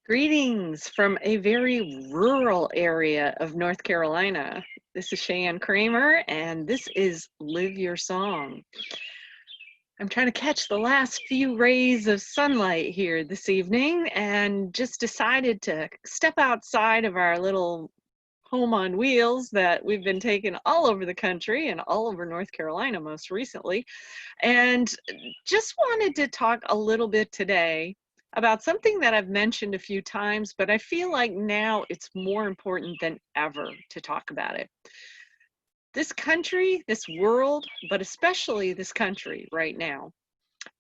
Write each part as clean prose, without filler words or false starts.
Greetings from a very rural area of North Carolina. This is Cheyenne Kramer, and this is Live Your Song. I'm trying to catch the last few rays of sunlight here this evening and just decided to step outside of our little home on wheels that we've been taking all over the country and all over North Carolina most recently, and just wanted to talk a little bit today about something that I've mentioned a few times, but I feel like now it's more important than ever to talk about it. This country, this world, but especially this country right now,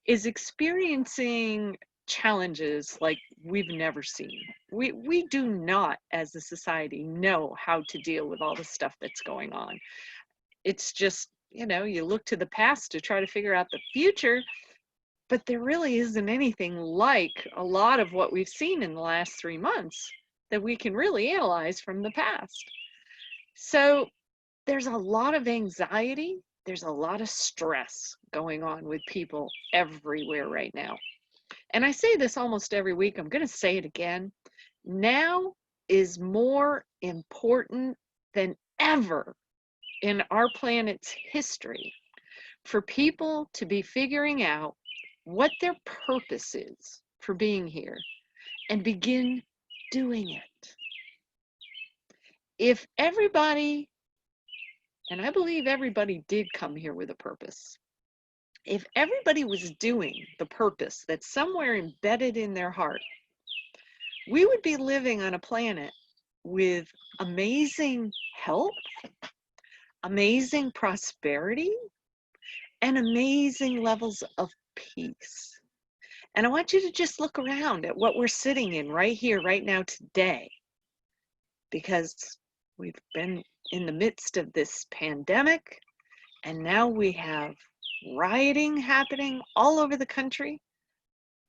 is experiencing challenges like we've never seen. We do not, as a society, know how to deal with all the stuff that's going on. It's just, you look to the past to try to figure out the future, but there really isn't anything like a lot of what we've seen in the last 3 months that we can really analyze from the past. So there's a lot of anxiety, there's a lot of stress going on with people everywhere right now. And I say this almost every week, I'm going to say it again. Now is more important than ever in our planet's history for people to be figuring out what their purpose is for being here and begin doing it. If everybody, and I believe everybody did come here with a purpose, if everybody was doing the purpose that's somewhere embedded in their heart, we would be living on a planet with amazing health, amazing prosperity, and amazing levels of peace. And I want you to just look around at what we're sitting in right here, right now, today, because we've been in the midst of this pandemic, and now we have rioting happening all over the country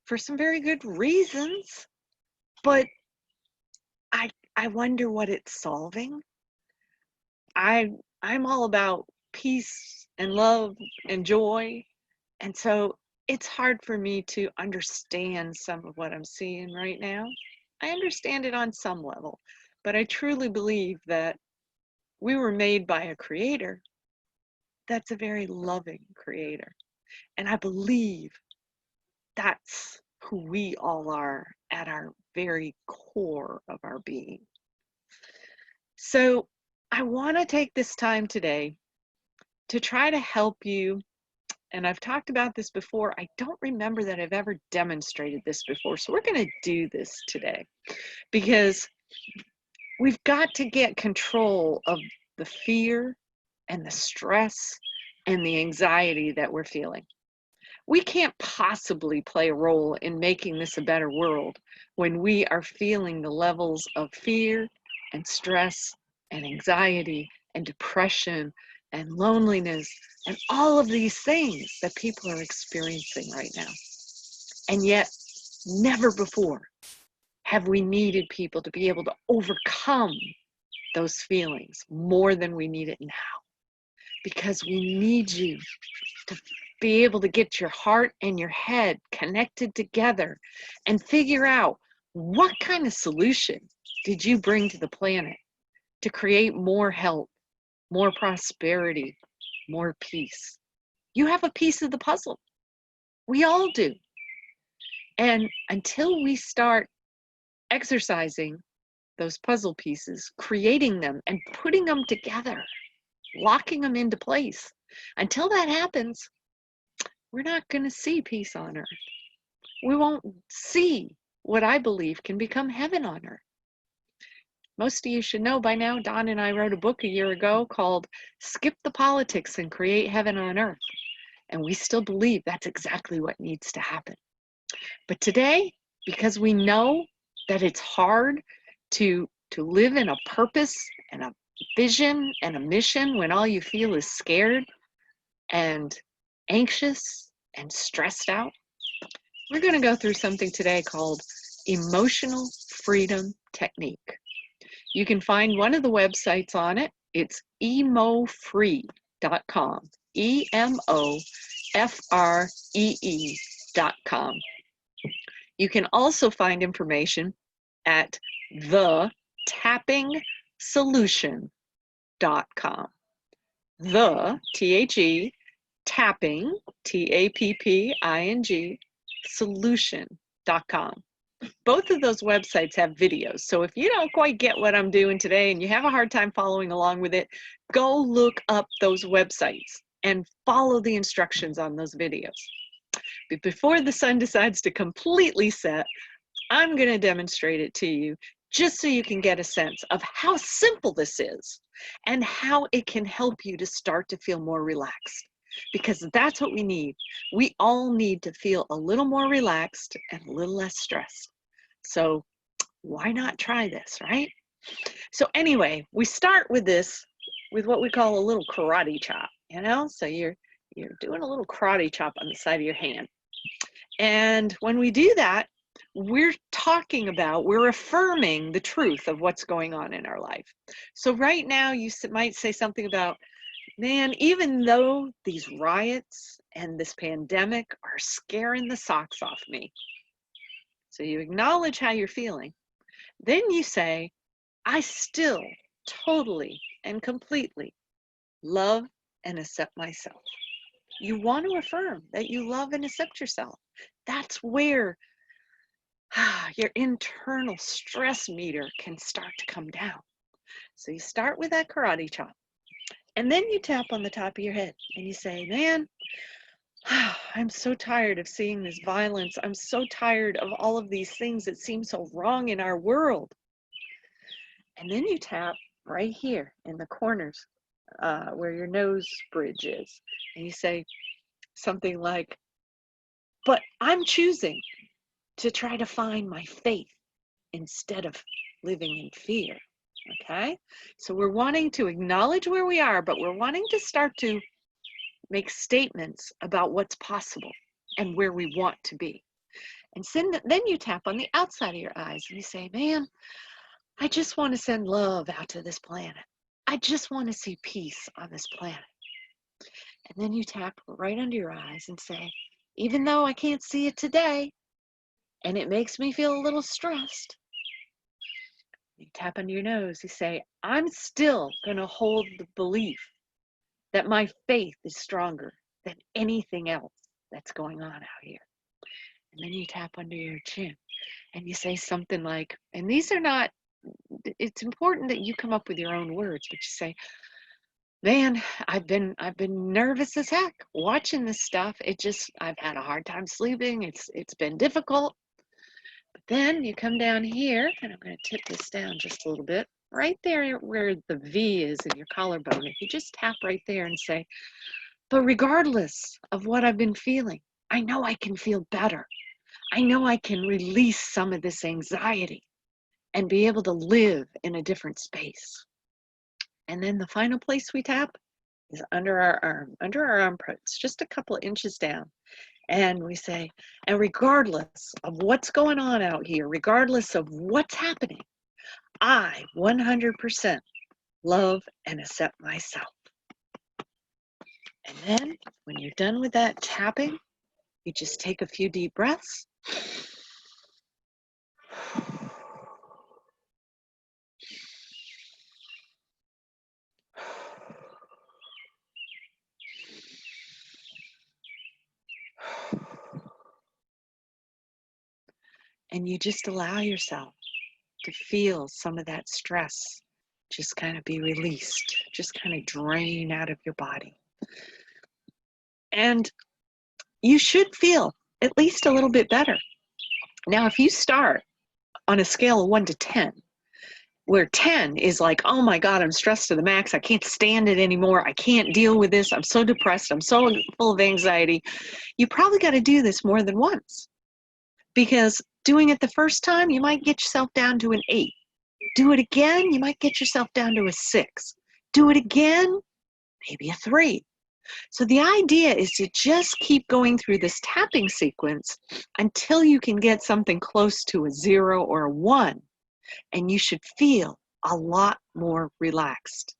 for some very good reasons, but I wonder what it's solving. I'm all about peace and love and joy, and so it's hard for me to understand some of what I'm seeing right now. I understand it on some level, but I truly believe that we were made by a creator that's a very loving creator. And I believe that's who we all are at our very core of our being. So I want to take this time today to try to help you. And I've talked about this before. I don't remember that I've ever demonstrated this before. So we're going to do this today because we've got to get control of the fear and the stress and the anxiety that we're feeling. We can't possibly play a role in making this a better world when we are feeling the levels of fear and stress and anxiety and depression and loneliness and all of these things that people are experiencing right now. And yet, never before have we needed people to be able to overcome those feelings more than we need it now. Because we need you to be able to get your heart and your head connected together and figure out what kind of solution did you bring to the planet to create more health, more prosperity, more peace. You have a piece of the puzzle. We all do. And until we start exercising those puzzle pieces, creating them and putting them together, locking them into place, until that happens, we're not going to see peace on earth. We won't see what I believe can become heaven on earth. Most of you should know by now, Don and I wrote a book a year ago called Skip the Politics and Create Heaven on Earth. And we still believe that's exactly what needs to happen. But today, because we know that it's hard to live in a purpose and a vision and a mission when all you feel is scared and anxious and stressed out, we're going to go through something today called Emotional Freedom Technique. You can find one of the websites on it. It's emofree.com, EMOFREE.com. You can also find information at thetapping.solution.com. The, T-H-E, tapping, T-A-P-P-I-N-G, solution.com. Both of those websites have videos. So if you don't quite get what I'm doing today and you have a hard time following along with it, go look up those websites and follow the instructions on those videos. But before the sun decides to completely set, I'm going to demonstrate it to you just so you can get a sense of how simple this is and how it can help you to start to feel more relaxed. Because that's what we need. We all need to feel a little more relaxed and a little less stressed. So why not try this, right? So anyway, we start with this, with what we call a little karate chop, you know? So you're doing a little karate chop on the side of your hand. And when we do that, we're affirming the truth of what's going on in our life. So right now you might say something about, man, even though these riots and this pandemic are scaring the socks off me. So you acknowledge how you're feeling. Then you say, I still totally and completely love and accept myself. You want to affirm that you love and accept yourself. That's where your internal stress meter can start to come down. So you start with that karate chop. And then you tap on the top of your head and you say, man, I'm so tired of seeing this violence. I'm so tired of all of these things that seem so wrong in our world. And then you tap right here in the corners where your nose bridge is. And you say something like, but I'm choosing to try to find my faith instead of living in fear. Okay, so we're wanting to acknowledge where we are, but we're wanting to start to make statements about what's possible and where we want to be. And then you tap on the outside of your eyes and you say, man, I just want to send love out to this planet. I just want to see peace on this planet. And then you tap right under your eyes and say, even though I can't see it today and it makes me feel a little stressed, you tap under your nose, you say, I'm still going to hold the belief that my faith is stronger than anything else that's going on out here. And then you tap under your chin and you say something like, and these are not, it's important that you come up with your own words, but you say, man, I've been nervous as heck watching this stuff. I've had a hard time sleeping. It's been difficult. But then you come down here, and I'm going to tip this down just a little bit, right there where the V is in your collarbone. If you just tap right there and say, but regardless of what I've been feeling, I know I can feel better. I know I can release some of this anxiety and be able to live in a different space. And then the final place we tap is under our arm, under our armpits, just a couple of inches down. And we say, and regardless of what's going on out here, regardless of what's happening, I 100% love and accept myself. And then when you're done with that tapping, you just take a few deep breaths. And you just allow yourself to feel some of that stress just kind of be released, just kind of drain out of your body. And you should feel at least a little bit better. Now, if you start on a scale of 1 to 10, where 10 is like, oh my God, I'm stressed to the max. I can't stand it anymore. I can't deal with this. I'm so depressed. I'm so full of anxiety. You probably got to do this more than once, because doing it the first time, you might get yourself down to an 8. Do it again, you might get yourself down to a 6. Do it again, maybe a 3. So the idea is to just keep going through this tapping sequence until you can get something close to a 0 or a 1, and you should feel a lot more relaxed.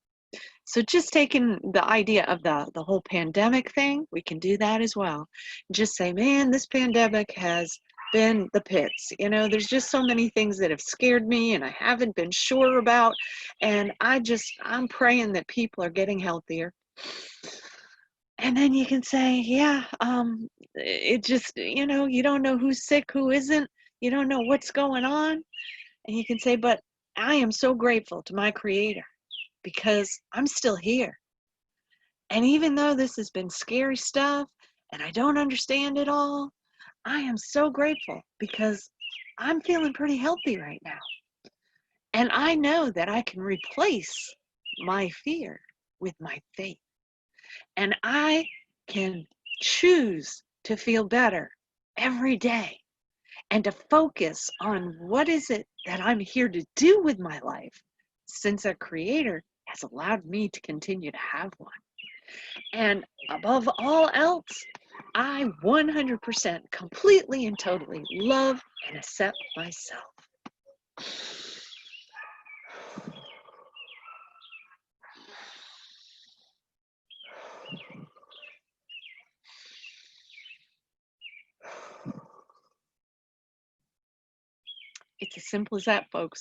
So just taking the idea of the whole pandemic thing, we can do that as well. Just say, man, this pandemic has been the pits. You know, there's just so many things that have scared me and I haven't been sure about. And I'm praying that people are getting healthier. And then you can say, yeah, it just, you know, you don't know who's sick, who isn't. You don't know what's going on. And you can say, but I am so grateful to my Creator because I'm still here. And even though this has been scary stuff and I don't understand it all, I am so grateful because I'm feeling pretty healthy right now. And I know that I can replace my fear with my faith. And I can choose to feel better every day and to focus on what is it that I'm here to do with my life, since a Creator has allowed me to continue to have one. And above all else, I 100% completely and totally love and accept myself. It's as simple as that, folks.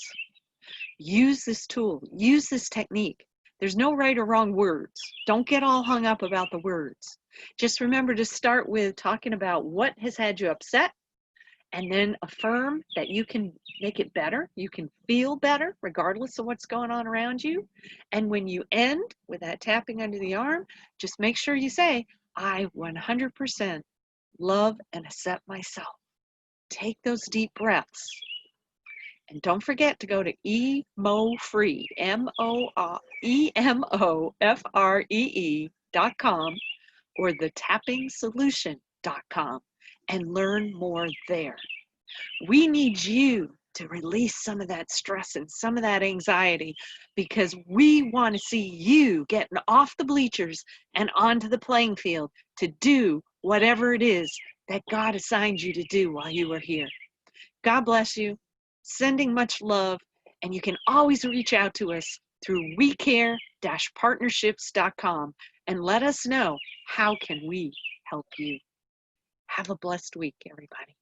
Use this tool, use this technique. There's no right or wrong words. Don't get all hung up about the words. Just remember to start with talking about what has had you upset, and then affirm that you can make it better. You can feel better regardless of what's going on around you. And when you end with that tapping under the arm, just make sure you say, I 100% love and accept myself. Take those deep breaths. And don't forget to go to EMOFree, EMOFREE.com or thetappingsolution.com and learn more there. We need you to release some of that stress and some of that anxiety because we want to see you getting off the bleachers and onto the playing field to do whatever it is that God assigned you to do while you were here. God bless you. Sending much love, and you can always reach out to us through wecare-partnerships.com and let us know how can we help you. Have a blessed week, everybody.